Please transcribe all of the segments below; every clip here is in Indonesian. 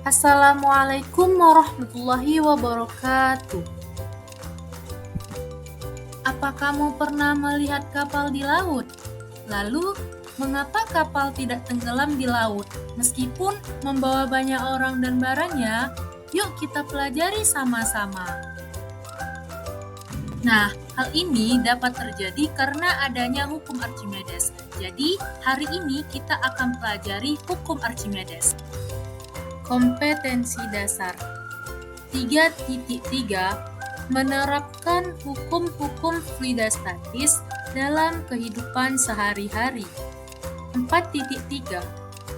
Assalamualaikum warahmatullahi wabarakatuh. Apa kamu pernah melihat kapal di laut? Lalu, mengapa kapal tidak tenggelam di laut meskipun membawa banyak orang dan barangnya? Yuk kita pelajari sama-sama. Nah, hal ini dapat terjadi karena adanya hukum Archimedes. Jadi, hari ini kita akan pelajari hukum Archimedes. Kompetensi dasar 3.3 menerapkan hukum-hukum fluidastatis dalam kehidupan sehari-hari. 4.3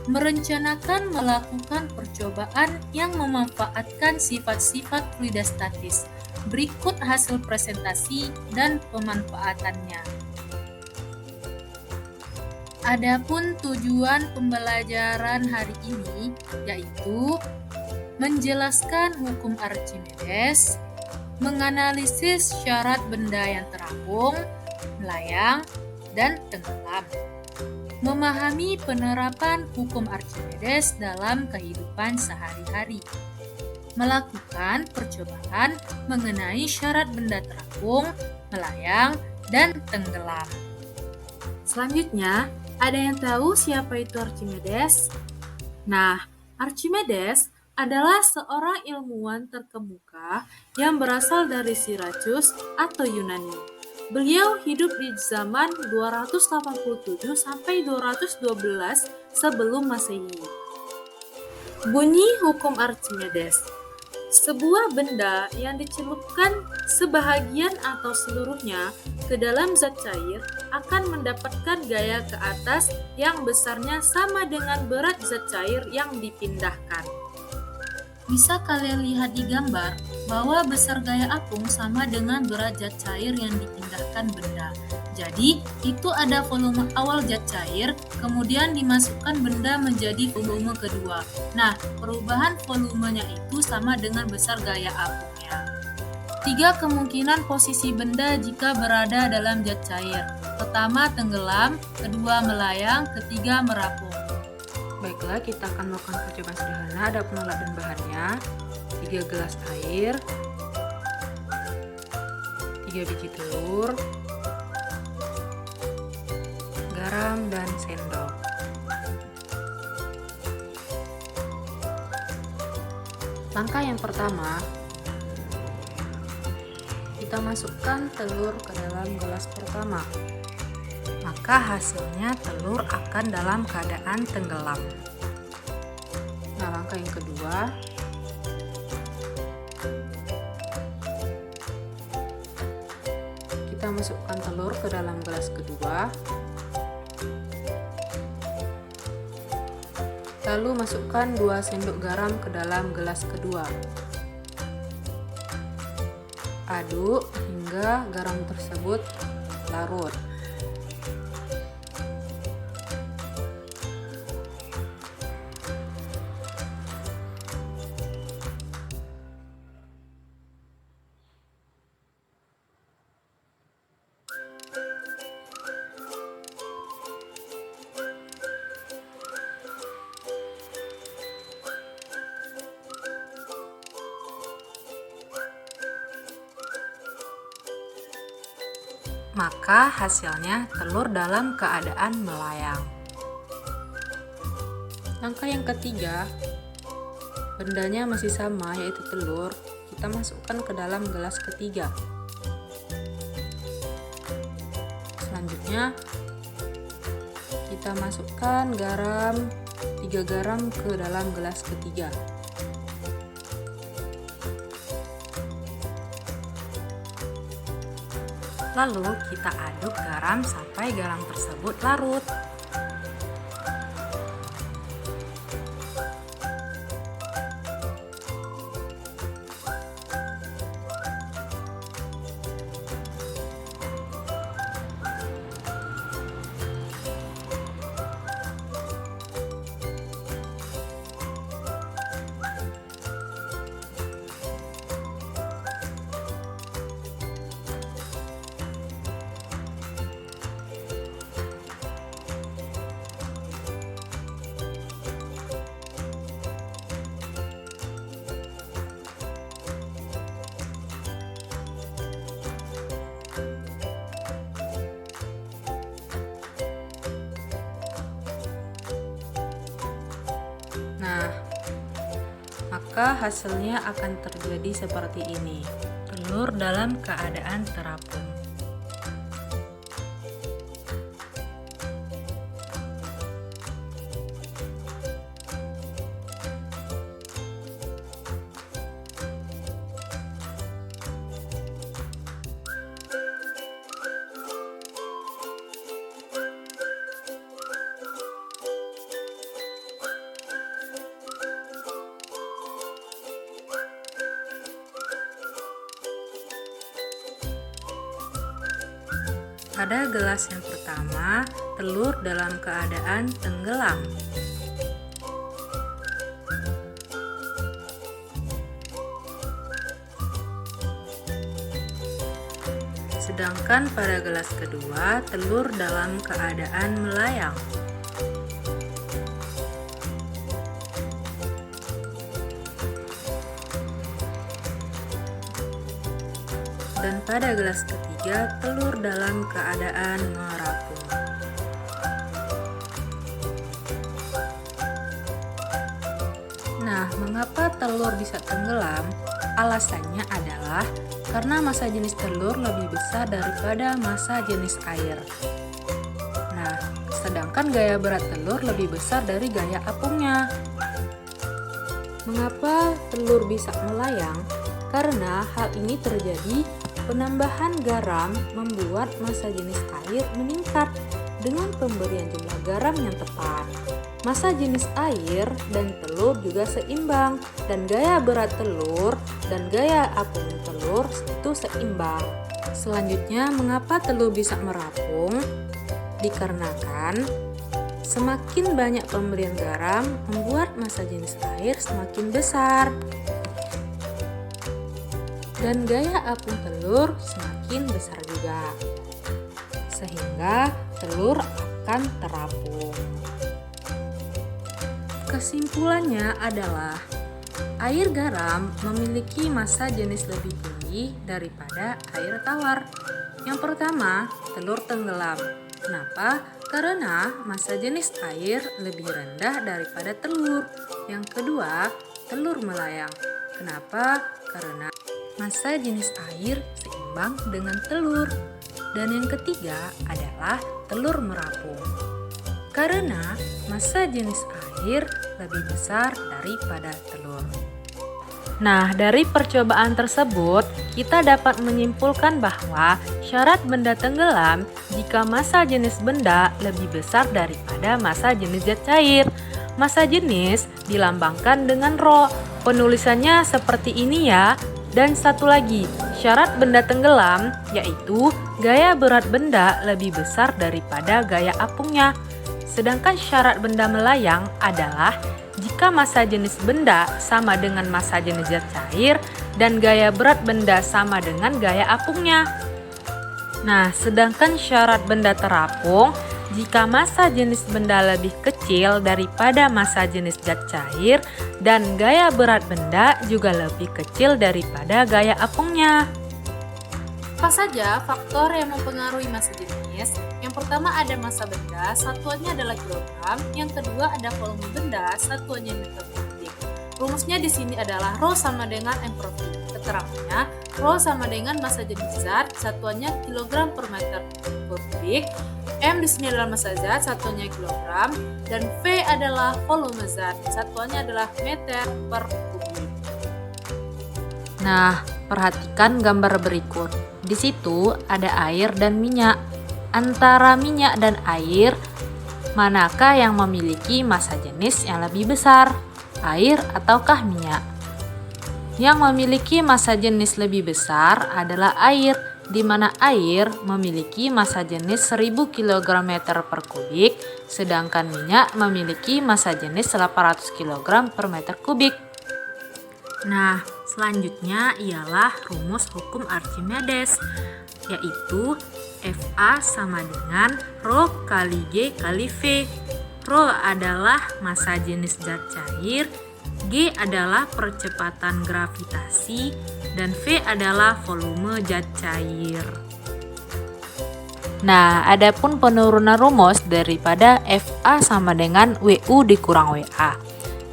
merencanakan melakukan percobaan yang memanfaatkan sifat-sifat fluidastatis. Berikut hasil presentasi dan pemanfaatannya. Adapun tujuan pembelajaran hari ini yaitu menjelaskan hukum Archimedes, menganalisis syarat benda yang terapung, melayang, dan tenggelam, memahami penerapan hukum Archimedes dalam kehidupan sehari-hari, melakukan percobaan mengenai syarat benda terapung, melayang, dan tenggelam. Selanjutnya, ada yang tahu siapa itu Archimedes? Nah, Archimedes adalah seorang ilmuwan terkemuka yang berasal dari Sirakus atau Yunani. Beliau hidup di zaman 287 sampai 212 sebelum Masehi. Bunyi hukum Archimedes. Sebuah benda yang dicelupkan sebahagian atau seluruhnya ke dalam zat cair akan mendapatkan gaya ke atas yang besarnya sama dengan berat zat cair yang dipindahkan. Bisa kalian lihat di gambar bahwa besar gaya apung sama dengan berat zat cair yang dipindahkan benda. Jadi, itu ada volume awal zat cair, kemudian dimasukkan benda menjadi volume kedua. Nah, perubahan volumenya itu sama dengan besar gaya apungnya. 3 kemungkinan posisi benda jika berada dalam zat cair. Pertama, tenggelam, kedua, melayang, ketiga, merapung. Baiklah, kita akan melakukan percobaan sederhana. Ada alat dan bahannya: 3 gelas air, 3 biji telur, garam, dan sendok. Langkah yang pertama, kita masukkan telur ke dalam gelas pertama. Maka hasilnya telur akan dalam keadaan tenggelam. Nah, langkah yang kedua, kita masukkan telur ke dalam gelas kedua, lalu masukkan 2 sendok garam ke dalam gelas kedua. Aduk hingga garam tersebut larut. Maka hasilnya telur dalam keadaan melayang. Langkah yang ketiga, bendanya masih sama, yaitu telur. Kita masukkan ke dalam gelas ketiga. Selanjutnya, kita masukkan garam, 3 garam ke dalam gelas ketiga. Lalu kita aduk garam sampai garam tersebut larut. maka hasilnya akan terjadi seperti ini. Telur dalam keadaan terapung. Pada gelas yang pertama, telur dalam keadaan tenggelam. Sedangkan pada gelas kedua, telur dalam keadaan melayang. Dan pada gelas ketiga, telur dalam keadaan merapung. Nah, mengapa telur bisa tenggelam? Alasannya adalah karena massa jenis telur lebih besar daripada massa jenis air. Nah, sedangkan gaya berat telur lebih besar dari gaya apungnya. Mengapa telur bisa melayang? Karena hal ini terjadi penambahan garam membuat massa jenis air meningkat dengan pemberian jumlah garam yang tepat. Massa jenis air dan telur juga seimbang dan gaya berat telur dan gaya apung telur itu seimbang. Selanjutnya, mengapa telur bisa merapung? Dikarenakan semakin banyak pemberian garam membuat massa jenis air semakin besar. Dan gaya apung telur semakin besar juga, sehingga telur akan terapung. Kesimpulannya adalah air garam memiliki massa jenis lebih tinggi daripada air tawar. Yang pertama, telur tenggelam. Kenapa? Karena massa jenis air lebih rendah daripada telur. Yang kedua, telur melayang. Kenapa? Karena massa jenis air seimbang dengan telur. Dan yang ketiga adalah telur merapung. Karena massa jenis air lebih besar daripada telur. Nah, dari percobaan tersebut, kita dapat menyimpulkan bahwa syarat benda tenggelam jika massa jenis benda lebih besar daripada massa jenis zat cair. Massa jenis dilambangkan dengan rho. Penulisannya seperti ini ya. Dan satu lagi, syarat benda tenggelam yaitu gaya berat benda lebih besar daripada gaya apungnya. Sedangkan syarat benda melayang adalah jika massa jenis benda sama dengan massa jenis zat cair dan gaya berat benda sama dengan gaya apungnya. Nah, sedangkan syarat benda terapung jika massa jenis benda lebih kecil daripada massa jenis zat cair dan gaya berat benda juga lebih kecil daripada gaya apungnya. Apa saja faktor yang mempengaruhi massa jenis? Yang pertama ada massa benda, satuannya adalah kilogram. Yang kedua ada volume benda, satuannya meter kubik. Rumusnya di sini adalah rho sama dengan m per v. Keterangannya, rho sama dengan massa jenis zat, satuannya kilogram per meter kubik. M di sini adalah massa zat, satuannya kilogram, dan V adalah volume zat, satuannya adalah meter per kubik. Nah, perhatikan gambar berikut. Di situ ada air dan minyak. Antara minyak dan air, manakah yang memiliki massa jenis yang lebih besar? Air ataukah minyak? Yang memiliki massa jenis lebih besar adalah air, di mana air memiliki massa jenis 1000 kg meter per kubik, sedangkan minyak memiliki massa jenis 800 kg per meter kubik. Nah, selanjutnya ialah rumus hukum Archimedes, yaitu Fa sama dengan Rho kali G kali V. Rho adalah massa jenis zat cair, G adalah percepatan gravitasi, dan V adalah volume zat cair. Nah, adapun penurunan rumus daripada Fa sama dengan WU dikurang WA.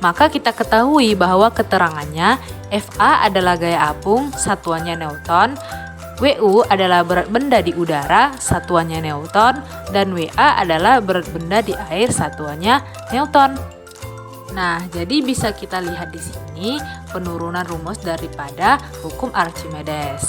Maka kita ketahui bahwa keterangannya Fa adalah gaya apung, satuannya Newton, Wu adalah berat benda di udara, satuannya Newton, dan Wa adalah berat benda di air, satuannya Newton. Nah, jadi bisa kita lihat di sini penurunan rumus daripada hukum Archimedes.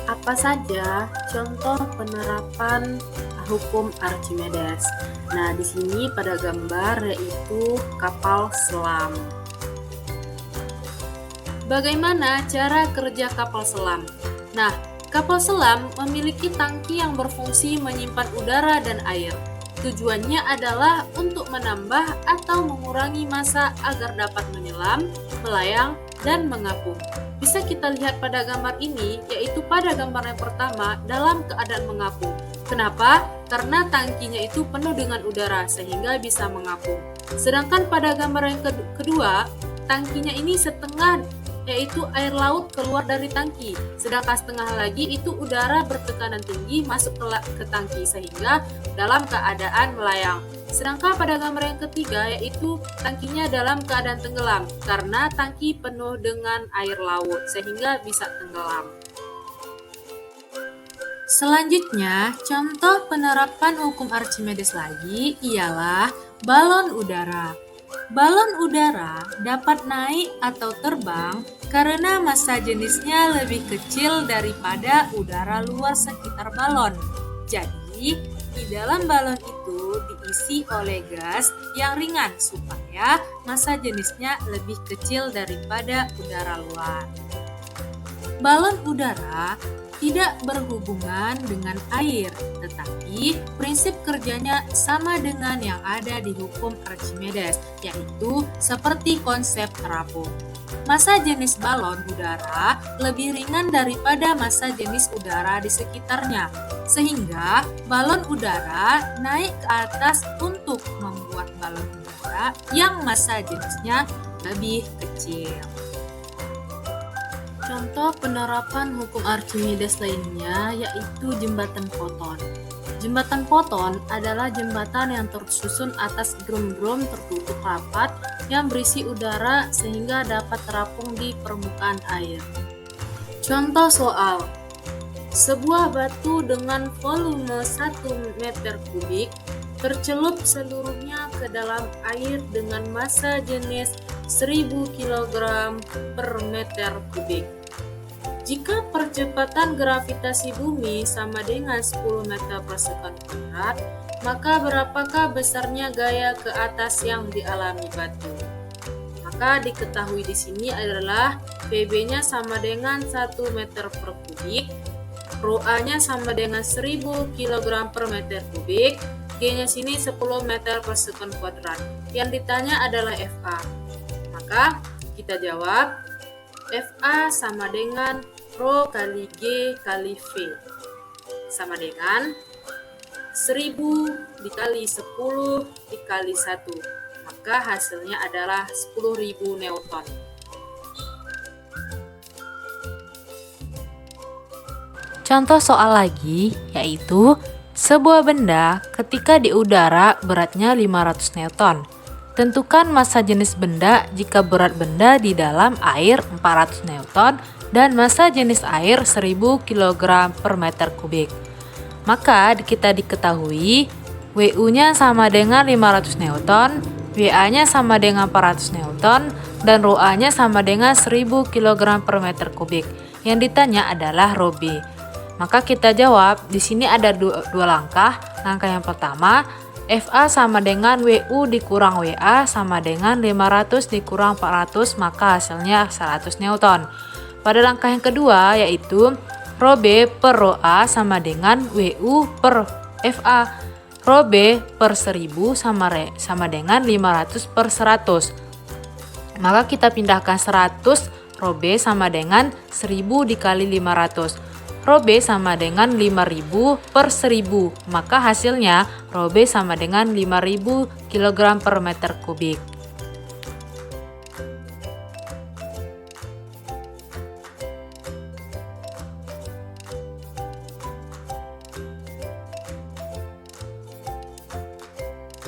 Apa saja contoh penerapan hukum Archimedes? Nah, di sini pada gambar yaitu kapal selam. Bagaimana cara kerja kapal selam? Nah, kapal selam memiliki tangki yang berfungsi menyimpan udara dan air. Tujuannya adalah untuk menambah atau mengurangi massa agar dapat menyelam, melayang, dan mengapung. Bisa kita lihat pada gambar ini, yaitu pada gambar yang pertama dalam keadaan mengapung. Kenapa? Karena tangkinya itu penuh dengan udara sehingga bisa mengapung. Sedangkan pada gambar yang kedua, tangkinya ini setengah, yaitu air laut keluar dari tangki, sedangkan setengah lagi itu udara bertekanan tinggi masuk ke tangki sehingga dalam keadaan melayang. Sedangkan pada gambar yang ketiga yaitu tangkinya dalam keadaan tenggelam karena tangki penuh dengan air laut sehingga bisa tenggelam. Selanjutnya, contoh penerapan hukum Archimedes lagi ialah balon udara. Balon udara dapat naik atau terbang karena massa jenisnya lebih kecil daripada udara luar sekitar balon. Jadi, di dalam balon itu diisi oleh gas yang ringan supaya massa jenisnya lebih kecil daripada udara luar. Balon udara tidak berhubungan dengan air, tetapi prinsip kerjanya sama dengan yang ada di hukum Archimedes, yaitu seperti konsep terapung. Massa jenis balon udara lebih ringan daripada massa jenis udara di sekitarnya, sehingga balon udara naik ke atas untuk membuat balon udara yang massa jenisnya lebih kecil. Contoh penerapan hukum Archimedes lainnya yaitu jembatan Poton. Jembatan Poton adalah jembatan yang tersusun atas drum-drum tertutup rapat yang berisi udara sehingga dapat terapung di permukaan air. Contoh soal: sebuah batu dengan volume 1 meter kubik tercelup seluruhnya ke dalam air dengan massa jenis 1000 kg per meter kubik. Jika percepatan gravitasi bumi sama dengan 10 meter per sekon kuadrat, maka berapakah besarnya gaya ke atas yang dialami batu? Maka diketahui di sini adalah PB-nya sama dengan 1 meter per kubik, ρA-nya sama dengan 1000 kg per meter kubik, G-nya sini 10 meter per sekon kuadrat. Yang ditanya adalah FA. Maka kita jawab FA sama dengan ρ kali G kali V sama dengan 1000 dikali 10 dikali 1. Maka hasilnya adalah 10.000 Newton. Contoh soal lagi yaitu sebuah benda ketika di udara beratnya 500 Newton. Tentukan massa jenis benda jika berat benda di dalam air 400 Newton dan massa jenis air 1000 kg per meter kubik. Maka kita diketahui Wu-nya sama dengan 500 Newton, Wa-nya sama dengan 400 Newton, dan ρA-nya sama dengan 1000 kg per meter kubik. Yang ditanya adalah ρB. Maka kita jawab, di sini ada dua langkah. Langkah yang pertama, FA sama dengan Wu dikurang Wa sama dengan 500 dikurang 400, maka hasilnya 100 Newton. Pada langkah yang kedua yaitu ρB per ρA sama dengan Wu per FA. ρB per 1000 sama dengan 500 per 100. Maka kita pindahkan 100, ρB sama dengan 1000 dikali 500. ρB sama dengan 5000 per 1000. Maka hasilnya ρB sama dengan 5000 kg per meter kubik.